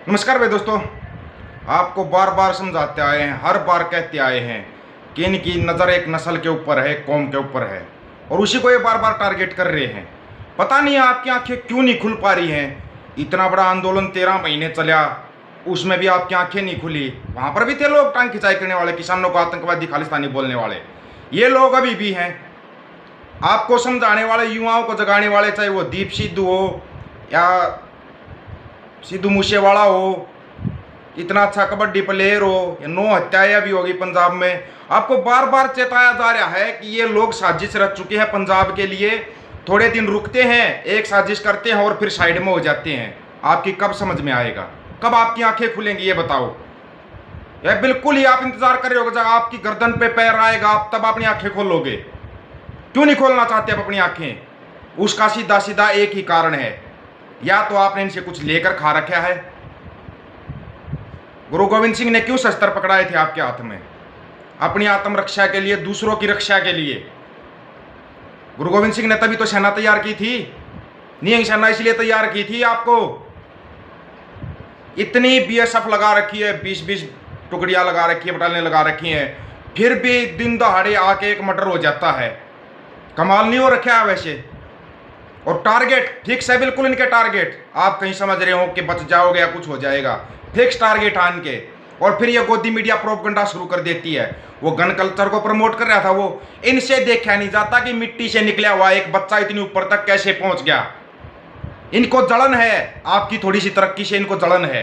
नमस्कार भाई दोस्तों। आपको बार बार समझाते आए हैं, हर बार कहते आए हैं कि इनकी नज़र एक नस्ल के ऊपर है, कौम के ऊपर है, और उसी को ये बार बार टारगेट कर रहे हैं। पता नहीं आपकी आंखें क्यों नहीं खुल पा रही हैं। इतना बड़ा आंदोलन 13 महीने चला, उसमें भी आपकी आंखें नहीं खुली। वहाँ पर भी थे लोग टांग खिंचाई करने वाले, किसानों को आतंकवादी खालिस्तानी बोलने वाले। ये लोग अभी भी हैं। आपको समझाने वाले, युवाओं को जगाने वाले, चाहे वो दीप सिद्धू हो या सिद्धू मूसेवाला हो, इतना अच्छा कबड्डी प्लेयर हो, या 9 हत्याएं भी होगी पंजाब में। आपको बार बार चेताया जा रहा है कि ये लोग साजिश रच चुके हैं पंजाब के लिए। थोड़े दिन रुकते हैं, एक साजिश करते हैं और फिर साइड में हो जाते हैं। आपकी कब समझ में आएगा, कब आपकी आंखें खुलेंगी, ये बताओ। यह बिल्कुल ही आप इंतजार कर रहे हो, जब आपकी गर्दन पे पैर आएगा आप तब अपनी आंखें खोलोगे। क्यों नहीं खोलना चाहते आप अपनी आंखें? उसका सीधा सीधा एक ही कारण है, या तो आपने इनसे कुछ लेकर खा रखा है। गुरु गोविंद सिंह ने क्यों शस्त्र पकड़ाए थे आपके हाथ में? अपनी आत्मरक्षा के लिए, दूसरों की रक्षा के लिए। गुरु गोविंद सिंह ने तभी तो सेना तैयार की थी। निहंग सेना इसलिए तैयार की थी। आपको इतनी बीएसएफ लगा रखी है, 20-20 टुकड़ियां लगा रखी है, बटालियां लगा रखी हैं, फिर भी दिन दहाड़े आके एक मर्डर हो जाता है। कमाल नहीं हो रखा है वैसे। और टारगेट फिक्स है बिल्कुल इनके टारगेट। आप कहीं समझ रहे हो कि बच जाओगे या कुछ हो जाएगा, फिक्स टारगेट आन के। और फिर ये गोदी मीडिया प्रोपगंडा शुरू कर देती है। वो गन कल्चर को प्रमोट कर रहा था वो। इनसे देखा नहीं जाता कि मिट्टी से निकला हुआ एक बच्चा इतनी ऊपर तक कैसे पहुंच गया। इनको जलन है, आपकी थोड़ी सी तरक्की से इनको जलन है।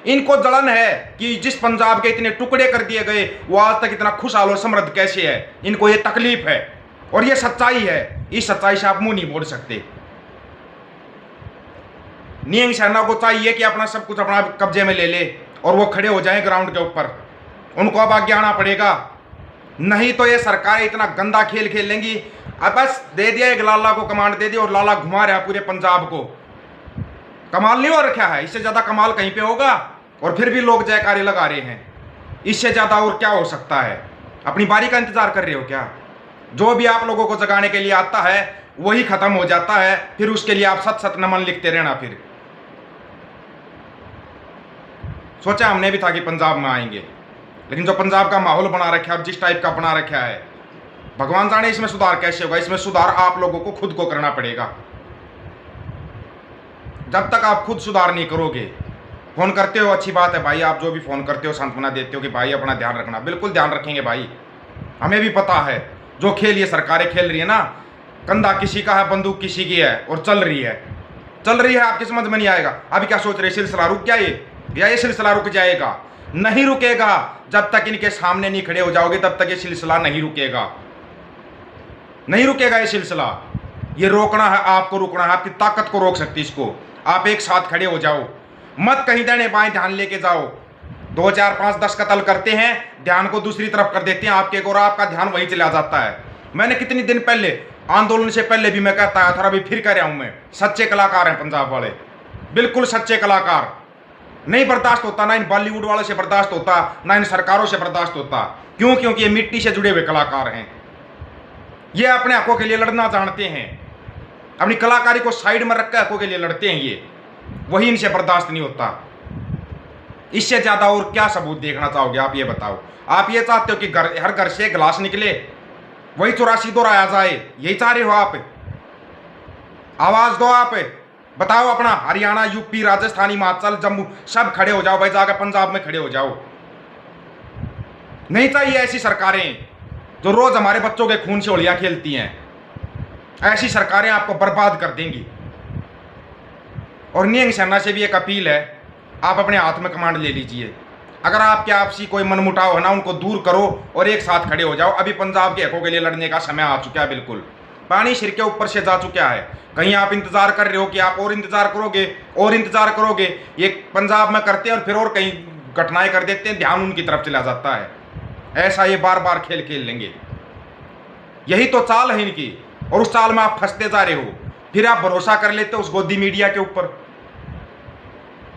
इनको जलन है कि जिस पंजाब के इतने टुकड़े कर दिए गए वो आज तक इतना खुशहाल और समृद्ध कैसे है। इनको ये तकलीफ है और ये सच्चाई है। इस सच्चाई से आप मुंह नहीं मोड़ सकते। निहंग सेना को चाहिए कि अपना सब कुछ अपना कब्जे में ले ले और वो खड़े हो जाएं ग्राउंड के ऊपर। उनको अब आगे आना पड़ेगा, नहीं तो ये सरकारें इतना गंदा खेल खेल लेंगी। अब बस दे दिया एक लाला को कमांड दे दी और लाला घुमा रहा पूरे पंजाब को। कमाल नहीं हो रखा है, इससे ज्यादा कमाल कहीं पे होगा। और फिर भी लोग जयकारे लगा रहे हैं। इससे ज्यादा और क्या हो सकता है? अपनी बारी का इंतजार कर रहे हो क्या? जो भी आप लोगों को जगाने के लिए आता है वही खत्म हो जाता है। फिर उसके लिए आप सत सत नमन लिखते रहना। फिर सोचा हमने भी था कि पंजाब में आएंगे, लेकिन जो पंजाब का माहौल बना रखा है और जिस टाइप का बना रखा है, भगवान जाने इसमें सुधार कैसे होगा। इसमें सुधार आप लोगों को खुद को करना पड़ेगा। जब तक आप खुद सुधार नहीं करोगे। फोन करते हो, अच्छी बात है भाई, आप जो भी फोन करते हो सांत्वना देते हो कि भाई अपना ध्यान रखना। बिल्कुल ध्यान रखेंगे भाई। हमें भी पता है जो खेल ये सरकारें खेल रही है ना, कंधा किसी का है, बंदूक किसी की है और चल रही है। आपकी समझ में नहीं आएगा। अभी क्या सोच रहे, सिलसिला रुक गया ये सिलसिला रुक जाएगा? नहीं रुकेगा। जब तक इनके सामने नहीं खड़े हो जाओगे तब तक ये सिलसिला नहीं रुकेगा। नहीं रुकेगा ये सिलसिला। ये रोकना है, आपको रुकना है। आपकी ताकत को रोक सकती इसको। आप एक साथ खड़े हो जाओ, मत कहीं दाएं बाएं ध्यान लेके जाओ। 2, 4, 5, 10 कत्ल करते हैं, ध्यान को दूसरी तरफ कर देते हैं आपके, और आपका ध्यान वहीं चला जाता है। मैंने कितनी दिन पहले, आंदोलन से पहले भी मैं कहता था, अभी फिर कह रहा हूं मैं, सच्चे कलाकार हैं पंजाब वाले, बिल्कुल सच्चे कलाकार। नहीं बर्दाश्त होता, ना इन बॉलीवुड वालों से बर्दाश्त होता, ना इन सरकारों से बर्दाश्त होता। क्यों? क्योंकि ये मिट्टी से जुड़े हुए कलाकार हैं। ये अपने हकों के लिए लड़ना जानते हैं। अपनी कलाकारी को साइड में रखकर हकों के लिए लड़ते हैं ये। वही इनसे बर्दाश्त नहीं होता। इससे ज्यादा और क्या सबूत देखना चाहोगे आप? ये बताओ। आप ये चाहते हो कि हर घर से गिलास निकले, वही 84 दोहराया जाए? यही चाह रहे हो आप? आवाज दो आप, बताओ अपना। हरियाणा, यूपी, राजस्थान, हिमाचल, जम्मू, सब खड़े हो जाओ भाई, जाकर पंजाब में खड़े हो जाओ। नहीं चाहिए ऐसी सरकारें जो रोज हमारे बच्चों के खून से होलियां खेलती हैं। ऐसी सरकारें आपको बर्बाद कर देंगी। और निहंग सेना से भी एक अपील है, आप अपने हाथ में कमांड ले लीजिए। अगर आपके आपसी कोई मनमुटाव है ना, उनको दूर करो और एक साथ खड़े हो जाओ। अभी पंजाब के हकों के लिए लड़ने का समय आ चुका है। बिल्कुल पानी सिर के ऊपर से जा चुका है। कहीं आप इंतजार कर रहे हो कि आप और इंतजार करोगे और इंतजार करोगे, ये पंजाब में करते हैं और फिर और कहीं घटनाएं कर देते हैं, ध्यान उनकी तरफ चला जाता है। ऐसा ये बार बार खेल खेल लेंगे। यही तो चाल है इनकी, और उस चाल में आप फंसते जा रहे हो। फिर आप भरोसा कर लेते हो उस गोदी मीडिया के ऊपर।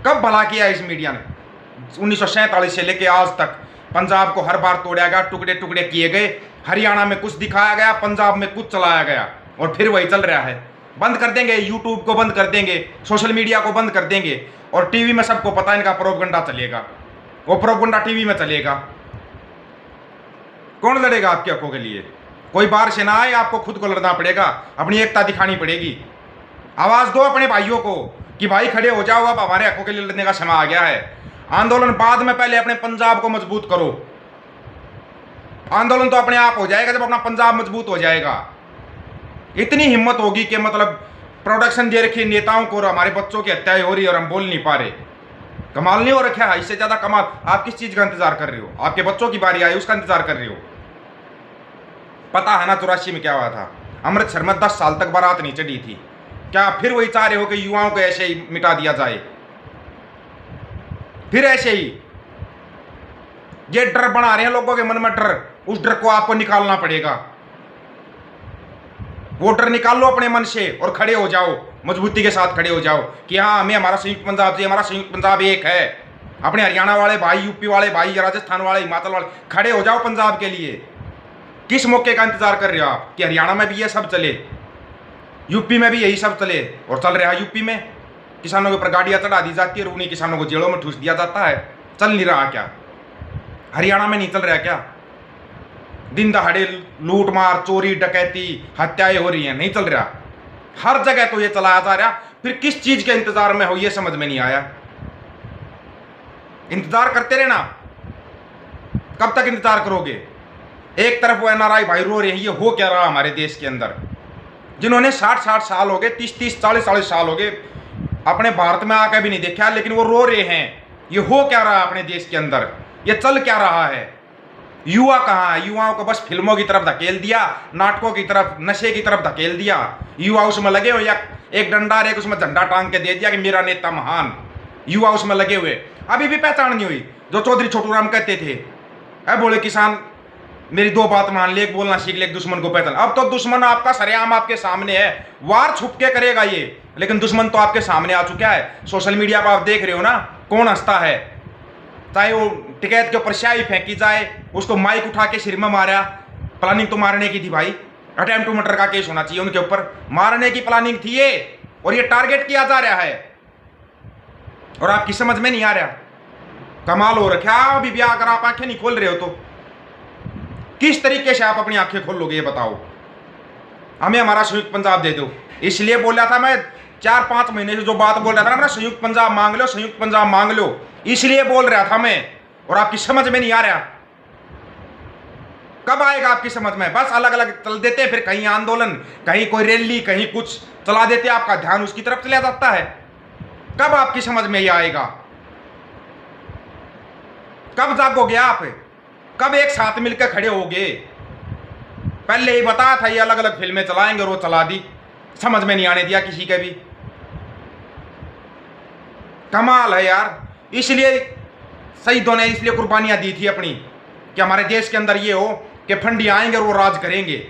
कब भला किया इस मीडिया ने? 1947 से लेके आज तक पंजाब को हर बार तोड़ा गया, टुकड़े टुकड़े किए गए। हरियाणा में कुछ दिखाया गया, पंजाब में कुछ चलाया गया, और फिर वही चल रहा है। बंद कर देंगे, यूट्यूब को बंद कर देंगे, सोशल मीडिया को बंद कर देंगे, और टीवी में सबको पता है इनका प्रोपगंडा चलेगा, वो प्रोपगंडा टीवी में चलेगा। कौन लड़ेगा आपकी हकों के लिए? कोई बाहर से ना आए, आपको खुद को लड़ना पड़ेगा, अपनी एकता दिखानी पड़ेगी। आवाज दो अपने भाइयों को कि भाई खड़े हो जाओ, अब हमारे हकों के लिए लड़ने का समय आ गया है। आंदोलन बाद में, पहले अपने पंजाब को मजबूत करो। आंदोलन तो अपने आप हो जाएगा जब अपना पंजाब मजबूत हो जाएगा। इतनी हिम्मत होगी कि मतलब प्रोडक्शन दे रखी नेताओं को और हमारे बच्चों की हत्याएं हो रही है और हम बोल नहीं पा रहे। कमाल नहीं हो रखा है? इससे ज्यादा कमाल आप किस चीज का इंतजार कर रहे हो? आपके बच्चों की बारी आई उसका इंतजार कर रहे हो। पता है ना 84 में क्या हुआ था? अमृतसर में 10 साल तक बारात नहीं चढ़ी थी। क्या फिर वही चाह रहे हो कि युवाओं को ऐसे ही मिटा दिया जाए? फिर ऐसे ही ये डर बना रहे हैं लोगों के मन में, डर, उस डर को आपको निकालना पड़ेगा। वो डर निकाल लो अपने मन से और खड़े हो जाओ, मजबूती के साथ खड़े हो जाओ कि हाँ हमें हमारा संयुक्त पंजाब चाहिए, हमारा संयुक्त पंजाब एक है। अपने हरियाणा वाले भाई, यूपी वाले भाई, राजस्थान वाले, हिमाचल वाले, खड़े हो जाओ पंजाब के लिए। किस मौके का इंतजार कर रहे हो आप कि हरियाणा में भी ये सब चले, यूपी में भी यही सब चले? और चल रहा है यूपी में, किसानों के ऊपर गाड़ियां चढ़ा दी जाती है और उन्हीं किसानों को जेलों में ठूस दिया जाता है। चल नहीं रहा क्या? हरियाणा में नहीं चल रहा क्या? दिन दहाड़े लूट मार, चोरी, डकैती, हत्याएं हो रही हैं, नहीं चल रहा? हर जगह तो ये चलाया जा रहा। फिर किस चीज के इंतजार में हो ये समझ में नहीं आया। इंतजार करते रहना, कब तक इंतजार करोगे? एक तरफ वो एनआरआई भाई रो रहे हैं, ये हो क्या रहा हमारे देश के अंदर, जिन्होंने 60-60 साल हो गए, 30-30, 40-40 साल हो गए, अपने भारत में आकर भी नहीं देखा, लेकिन वो रो रहे हैं ये हो क्या रहा अपने देश के अंदर, ये चल क्या रहा है? युवा कहाँ है? युवाओं को बस फिल्मों की तरफ धकेल दिया, नाटकों की तरफ, नशे की तरफ धकेल दिया। युवा उसमें लगे हुए, या एक डंडा एक उसमें झंडा टांग के दे दिया कि मेरा नेता महान। युवा उसमें लगे हुए, अभी भी पहचान नहीं हुई। जो चौधरी छोटू राम कहते थे, अब बोले किसान मेरी 2 बात मान ले, एक बोलना सीख ले, एक दुश्मन को पहचान। अब तो दुश्मन आपका सरेआम आपके सामने है, वार छुप के करेगा ये, लेकिन दुश्मन तो आपके सामने आ चुका है। सोशल मीडिया पर आप देख रहे हो ना कौन हंसता है, चाहे वो टिकैत के ऊपर स्याही फेंकी जाए, उसको माइक उठा के सिर में मारा। प्लानिंग तो मारने की थी भाई, अटेम्प्ट टू मर्डर का केस होना चाहिए उनके ऊपर, मारने की प्लानिंग थी ये, और ये टारगेट किया जा रहा है और आपकी समझ में नहीं आ रहा। कमाल हो रखा। अभी भी अगर आप आंखें नहीं खोल रहे हो तो किस तरीके से आप अपनी आंखें खोल लोगे? ये बताओ। हमें हमारा संयुक्त पंजाब दे दो, इसलिए बोल रहा था मैं 4-5 महीने से जो बात बोल रहा था ना, संयुक्त पंजाब मांग लो, संयुक्त पंजाब मांग लो, इसलिए बोल रहा था मैं, और आपकी समझ में नहीं आ रहा। कब आएगा आपकी समझ में? बस अलग अलग चल देते, फिर कहीं आंदोलन, कहीं कोई रैली, कहीं कुछ चला देते, आपका ध्यान उसकी तरफ चला जाता है। कब आपकी समझ में ये आएगा? कब जागोगे आप? कब एक साथ मिलकर खड़े होगे? पहले ही बताया था ये अलग अलग फिल्में चलाएंगे और वो चला दी, समझ में नहीं आने दिया किसी के भी। कमाल है यार। इसलिए शहीदों ने इसलिए कुर्बानियां दी थी अपनी, कि हमारे देश के अंदर ये हो कि फंडी आएंगे और वो राज करेंगे।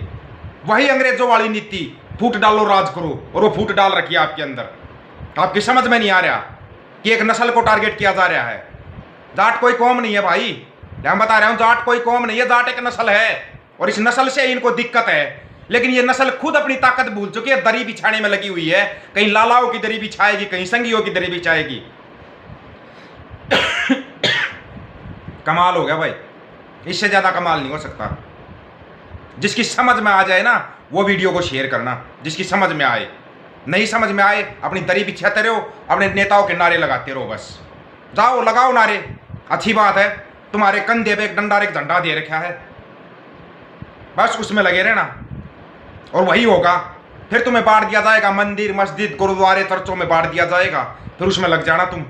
वही अंग्रेजों वाली नीति, फूट डालो राज करो, और वो फूट डाल रखी है आपके अंदर। आपकी समझ में नहीं आ रहा कि एक नस्ल को टारगेट किया जा रहा है। जाट कोई कौम नहीं है भाई, मैं बता रहा हूं, जाट कोई कौम नहीं है, जाट एक नस्ल है, और इस नस्ल से इनको दिक्कत है। लेकिन ये नस्ल खुद अपनी ताकत भूल चुकी है, दरी बिछाने में लगी हुई है। कहीं लालाओं की दरी बिछाएगी, कहीं संगियों की दरी बिछाएगी। कमाल हो गया भाई, इससे ज्यादा कमाल नहीं हो सकता। जिसकी समझ में आ जाए ना वो वीडियो को शेयर करना, जिसकी समझ में आए। नहीं समझ में आए अपनी दरी बिछाते रहो, अपने नेताओं के नारे लगाते रहो। बस जाओ लगाओ नारे, अच्छी बात है। तुम्हारे कंधे पे एक डंडा एक झंडा दे रखा है, बस उसमें लगे रहना और वही होगा। फिर तुम्हें बांट दिया जाएगा, मंदिर, मस्जिद, गुरुद्वारे, चर्चों में बांट दिया जाएगा, फिर उसमें लग जाना तुम।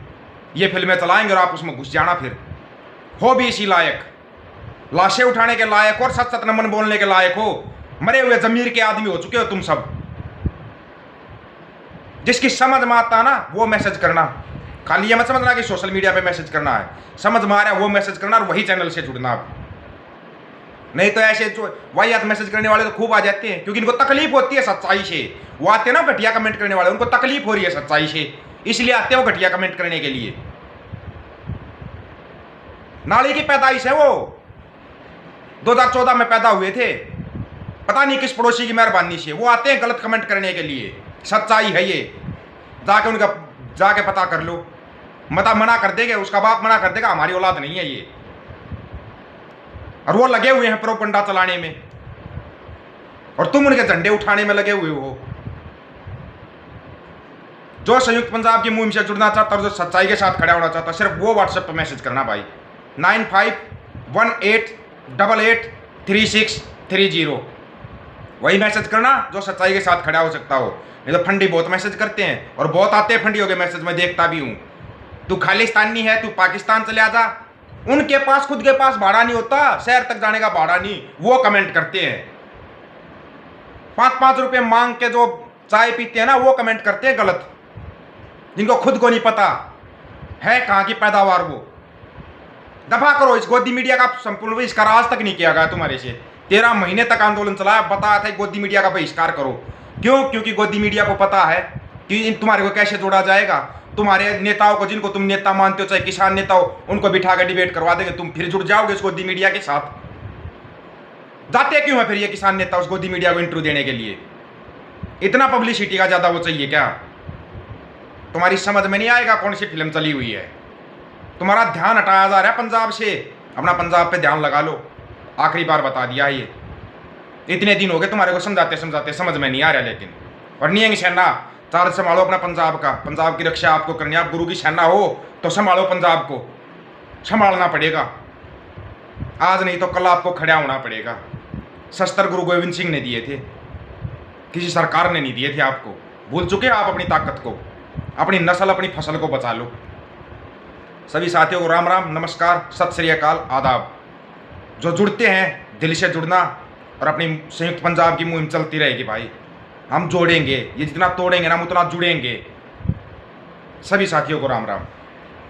ये फिल्में चलाएंगे और आप उसमें घुस जाना। फिर हो भी इसी लायक, लाशें उठाने के लायक और सच सच नमन बोलने के लायक हो। मरे हुए जमीर के आदमी हो चुके हो तुम सब। जिसकी समझ में आता ना वो मैसेज करना, खाली ये मत समझना कि सोशल मीडिया पे मैसेज करना है। समझ में आ रहा है वो मैसेज करना और वही चैनल से जुड़ना आप। नहीं तो ऐसे वाहियात मैसेज करने वाले तो खूब आ जाते हैं, क्योंकि इनको तकलीफ होती है सच्चाई से। वो आते हैं ना घटिया कमेंट करने वाले, उनको तकलीफ हो रही है सच्चाई से, इसलिए आते हैं वो घटिया कमेंट करने के लिए। नाली की पैदाइश है वो, 2014 में पैदा हुए थे, पता नहीं किस पड़ोसी की मेहरबानी से वो आते हैं गलत कमेंट करने के लिए। सच्चाई है ये, जाके उनका जाके पता कर लो। मना कर देंगे, उसका बाप मना कर देगा हमारी औलाद नहीं है ये, और वो लगे हुए हैं प्रोपगंडा चलाने में, और तुम उनके झंडे उठाने में लगे हुए हो। जो संयुक्त पंजाब की मुहिम से जुड़ना चाहता है और जो सच्चाई के साथ खड़ा होना चाहता है, सिर्फ वो व्हाट्सएप पर मैसेज करना भाई, 9518883630, वही मैसेज करना जो सच्चाई के साथ खड़ा हो सकता हो। नहीं तो फंडी बहुत मैसेज करते हैं, और बहुत आते हैं फंडियों के मैसेज, मैं देखता भी हूं। तू खालिस्तानी है, तू पाकिस्तान चले आ जा, उनके पास खुद के पास भाड़ा नहीं होता, शहर तक जाने का भाड़ा नहीं, वो कमेंट करते हैं। 5-5 रुपए मांग के जो चाय पीते हैं ना, वो कमेंट करते हैं गलत, जिनको खुद को नहीं पता है कहां की पैदावार। वो दफा करो इस गोदी मीडिया का संपूर्ण बहिष्कार, आज तक नहीं किया गया तुम्हारे से। 13 महीने तक आंदोलन चलाया, बताया था गोदी मीडिया का बहिष्कार करो। क्यों? क्योंकि गोदी मीडिया को पता है कि तुम्हारे को कैसे जोड़ा जाएगा। तुम्हारे नेताओं को, जिनको तुम नेता मानते हो, चाहे किसान नेता हो, उनको बिठा कर डिबेट करवा देंगे, तुम फिर जुड़ जाओगे इस गोदी मीडिया के साथ। जाते क्यों है फिर ये किसान नेता उस गोदी मीडिया को इंटरव्यू देने के लिए? इतना पब्लिसिटी का ज्यादा वो चाहिए क्या? तुम्हारी समझ में नहीं आएगा कौन सी फिल्म चली हुई है। तुम्हारा ध्यान हटाया जा रहा है पंजाब से, अपना पंजाब पे ध्यान लगा लो। आखिरी बार बता दिया ये, इतने दिन हो गए तुम्हारे को समझाते समझाते, समझ में नहीं आ रहा। लेकिन और नहीं है सेना, चार्ज संभालो अपना पंजाब का, पंजाब की रक्षा आपको करनी है। आप गुरु की सेना हो तो संभालो पंजाब को, संभालना पड़ेगा आज, नहीं तो कल आपको खड़ा होना पड़ेगा। शस्त्र गुरु गोविंद सिंह ने दिए थे, किसी सरकार ने नहीं दिए थे आपको। भूल चुके आप अपनी ताकत को, अपनी नस्ल, अपनी फसल को बचा लो। सभी साथियों को राम राम, नमस्कार, सत श्री अकाल, आदाब। जो जुड़ते हैं दिल से जुड़ना, और अपनी संयुक्त पंजाब की मुहिम चलती रहेगी भाई। हम जोड़ेंगे, ये जितना तोड़ेंगे ना हम उतना जुड़ेंगे। सभी साथियों को राम राम।